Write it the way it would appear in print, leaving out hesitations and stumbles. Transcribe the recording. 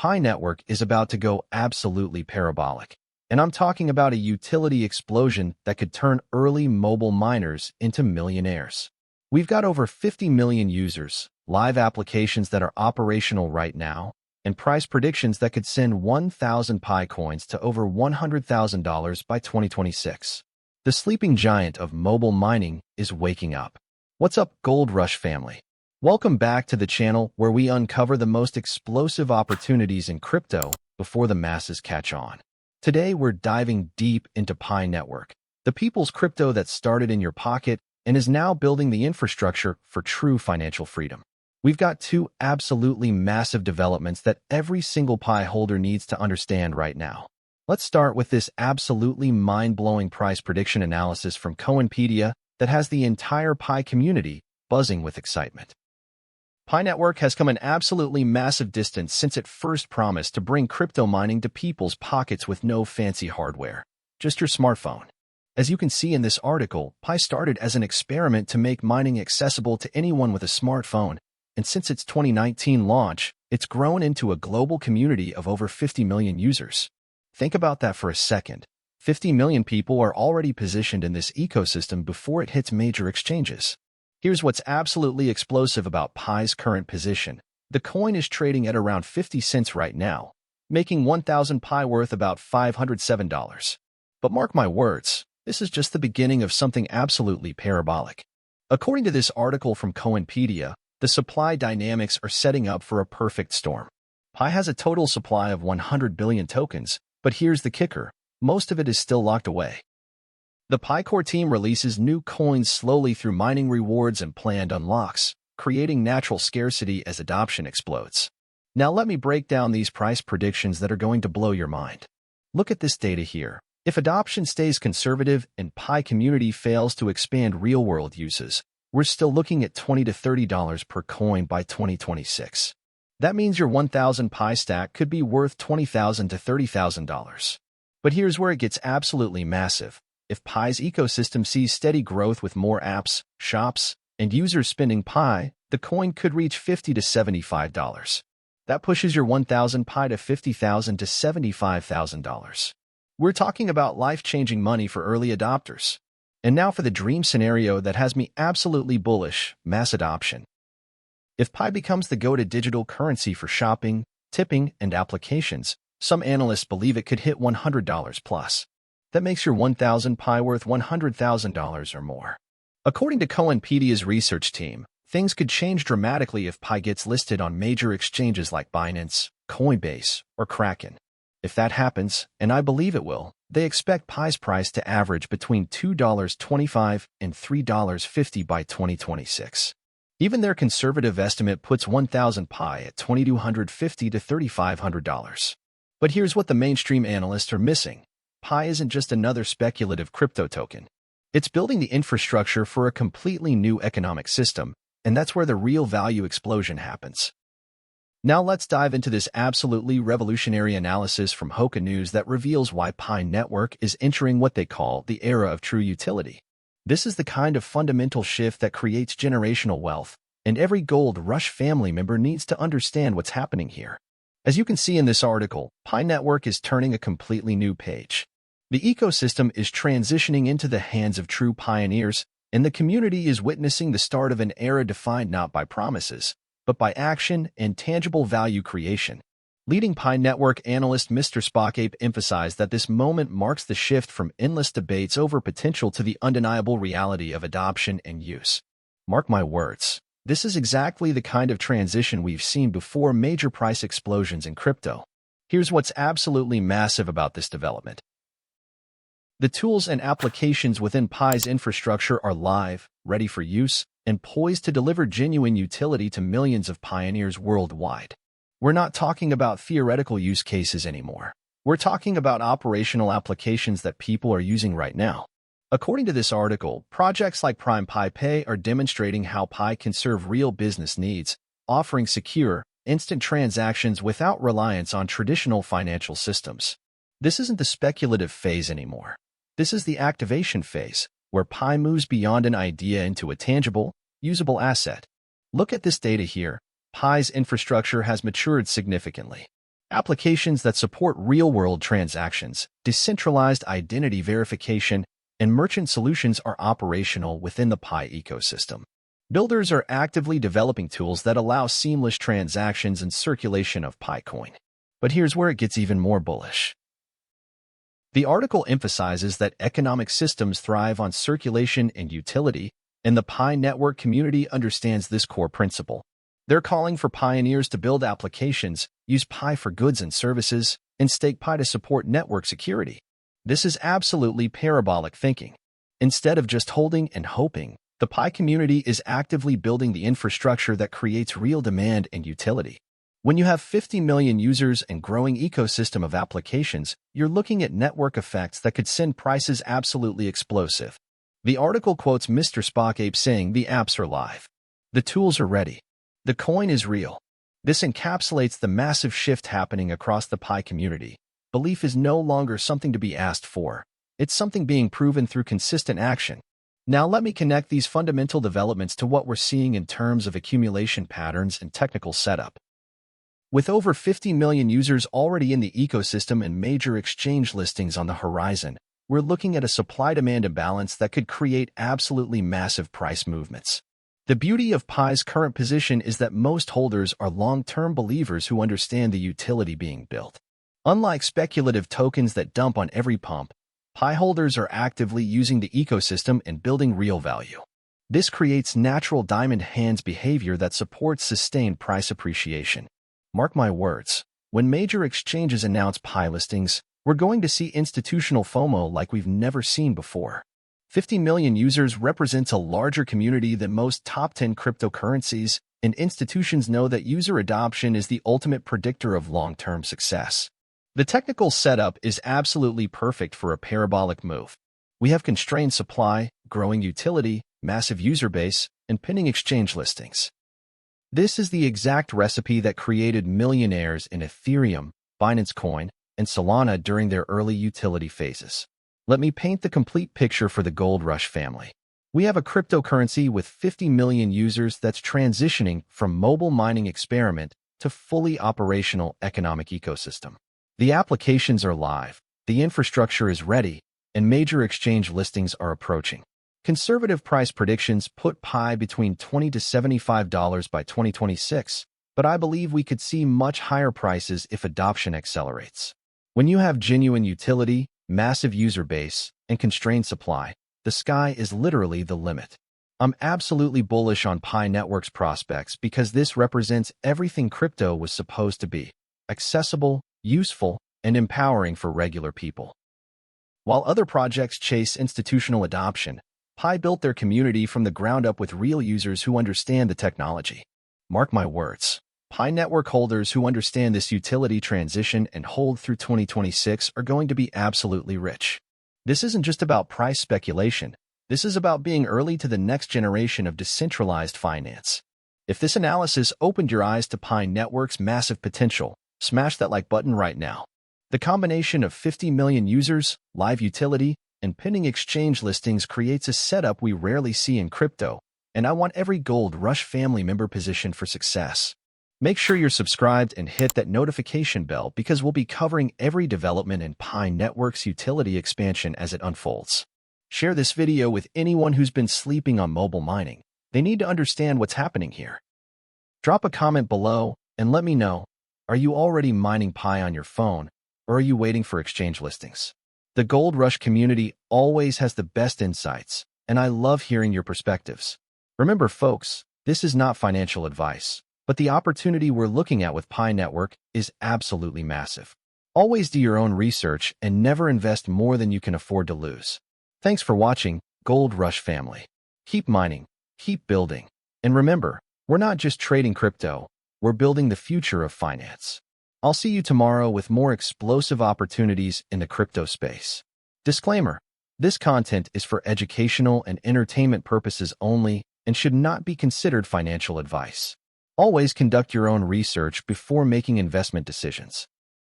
Pi network is about to go absolutely parabolic. And I'm talking about a utility explosion that could turn early mobile miners into millionaires. We've got over 50 million users, live applications that are operational right now, and price predictions that could send 1,000 Pi coins to over $100,000 by 2026. The sleeping giant of mobile mining is waking up. What's up, Gold Rush family? Welcome back to the channel where we uncover the most explosive opportunities in crypto before the masses catch on. Today, we're diving deep into Pi Network, the people's crypto that started in your pocket and is now building the infrastructure for true financial freedom. We've got two absolutely massive developments that every single Pi holder needs to understand right now. Let's start with this absolutely mind-blowing price prediction analysis from Coinpedia that has the entire Pi community buzzing with excitement. Pi Network has come an absolutely massive distance since it first promised to bring crypto mining to people's pockets with no fancy hardware, just your smartphone. As you can see in this article, Pi started as an experiment to make mining accessible to anyone with a smartphone, and since its 2019 launch, it's grown into a global community of over 50 million users. Think about that for a second. 50 million people are already positioned in this ecosystem before it hits major exchanges. Here's what's absolutely explosive about Pi's current position. The coin is trading at around 50 cents right now, making 1,000 Pi worth about $507. But mark my words, this is just the beginning of something absolutely parabolic. According to this article from Coinpedia, the supply dynamics are setting up for a perfect storm. Pi has a total supply of 100 billion tokens, but here's the kicker. Most of it is still locked away. The Pi core team releases new coins slowly through mining rewards and planned unlocks, creating natural scarcity as adoption explodes. Now let me break down these price predictions that are going to blow your mind. Look at this data here. If adoption stays conservative and Pi community fails to expand real-world uses, we're still looking at $20 to $30 per coin by 2026. That means your 1,000 Pi stack could be worth $20,000 to $30,000. But here's where it gets absolutely massive. If Pi's ecosystem sees steady growth with more apps, shops, and users spending Pi, the coin could reach $50 to $75. That pushes your 1,000 Pi to $50,000 to $75,000. We're talking about life-changing money for early adopters. And now for the dream scenario that has me absolutely bullish, mass adoption. If Pi becomes the go-to digital currency for shopping, tipping, and applications, some analysts believe it could hit $100 plus. That makes your 1,000 Pi worth $100,000 or more. According to Coinpedia's research team, things could change dramatically if Pi gets listed on major exchanges like Binance, Coinbase, or Kraken. If that happens, and I believe it will, they expect Pi's price to average between $2.25 and $3.50 by 2026. Even their conservative estimate puts 1,000 Pi at $2,250 to $3,500. But here's what the mainstream analysts are missing. Pi isn't just another speculative crypto token. It's building the infrastructure for a completely new economic system, and that's where the real value explosion happens. Now let's dive into this absolutely revolutionary analysis from Hoka News that reveals why Pi Network is entering what they call the era of true utility. This is the kind of fundamental shift that creates generational wealth, and every Gold Rush family member needs to understand what's happening here. As you can see in this article, Pi Network is turning a completely new page. The ecosystem is transitioning into the hands of true pioneers, and the community is witnessing the start of an era defined not by promises, but by action and tangible value creation. Leading Pi Network analyst Mr. Spockape emphasized that this moment marks the shift from endless debates over potential to the undeniable reality of adoption and use. Mark my words, this is exactly the kind of transition we've seen before major price explosions in crypto. Here's what's absolutely massive about this development. The tools and applications within Pi's infrastructure are live, ready for use, and poised to deliver genuine utility to millions of pioneers worldwide. We're not talking about theoretical use cases anymore. We're talking about operational applications that people are using right now. According to this article, projects like Prime Pi Pay are demonstrating how Pi can serve real business needs, offering secure, instant transactions without reliance on traditional financial systems. This isn't the speculative phase anymore. This is the activation phase, where Pi moves beyond an idea into a tangible, usable asset. Look at this data here. Pi's infrastructure has matured significantly. Applications that support real-world transactions, decentralized identity verification, and merchant solutions are operational within the Pi ecosystem. Builders are actively developing tools that allow seamless transactions and circulation of Pi coin. But here's where it gets even more bullish. The article emphasizes that economic systems thrive on circulation and utility, and the Pi network community understands this core principle. They're calling for pioneers to build applications, use Pi for goods and services, and stake Pi to support network security. This is absolutely parabolic thinking. Instead of just holding and hoping, the Pi community is actively building the infrastructure that creates real demand and utility. When you have 50 million users and growing ecosystem of applications, you're looking at network effects that could send prices absolutely explosive. The article quotes Mr. Spock Ape saying the apps are live. The tools are ready. The coin is real. This encapsulates the massive shift happening across the Pi community. Belief is no longer something to be asked for. It's something being proven through consistent action. Now let me connect these fundamental developments to what we're seeing in terms of accumulation patterns and technical setup. With over 50 million users already in the ecosystem and major exchange listings on the horizon, we're looking at a supply-demand imbalance that could create absolutely massive price movements. The beauty of Pi's current position is that most holders are long-term believers who understand the utility being built. Unlike speculative tokens that dump on every pump, Pi holders are actively using the ecosystem and building real value. This creates natural diamond hands behavior that supports sustained price appreciation. Mark my words, when major exchanges announce Pi listings, we're going to see institutional FOMO like we've never seen before. 50 million users represents a larger community than most top 10 cryptocurrencies, and institutions know that user adoption is the ultimate predictor of long-term success. The technical setup is absolutely perfect for a parabolic move. We have constrained supply, growing utility, massive user base, and pending exchange listings. This is the exact recipe that created millionaires in Ethereum, Binance Coin, and Solana during their early utility phases. Let me paint the complete picture for the Gold Rush family. We have a cryptocurrency with 50 million users that's transitioning from mobile mining experiment to fully operational economic ecosystem. The applications are live, the infrastructure is ready, and major exchange listings are approaching. Conservative price predictions put Pi between $20 to $75 by 2026, but I believe we could see much higher prices if adoption accelerates. When you have genuine utility, massive user base, and constrained supply, the sky is literally the limit. I'm absolutely bullish on Pi Network's prospects because this represents everything crypto was supposed to be: accessible, useful, and empowering for regular people. While other projects chase institutional adoption, Pi built their community from the ground up with real users who understand the technology. Mark my words. Pi Network holders who understand this utility transition and hold through 2026 are going to be absolutely rich. This isn't just about price speculation. This is about being early to the next generation of decentralized finance. If this analysis opened your eyes to Pi Network's massive potential, smash that like button right now. The combination of 50 million users, live utility, and pending exchange listings creates a setup we rarely see in crypto, and I want every Gold Rush family member positioned for success. Make sure you're subscribed and hit that notification bell because we'll be covering every development in Pi Network's utility expansion as it unfolds. Share this video with anyone who's been sleeping on mobile mining. They need to understand what's happening here. Drop a comment below and let me know, are you already mining Pi on your phone, or are you waiting for exchange listings? The Gold Rush community always has the best insights, and I love hearing your perspectives. Remember, folks, this is not financial advice, but the opportunity we're looking at with Pi Network is absolutely massive. Always do your own research and never invest more than you can afford to lose. Thanks for watching, Gold Rush family. Keep mining, keep building, and remember, we're not just trading crypto, we're building the future of finance. I'll see you tomorrow with more explosive opportunities in the crypto space. Disclaimer: this content is for educational and entertainment purposes only and should not be considered financial advice. Always conduct your own research before making investment decisions.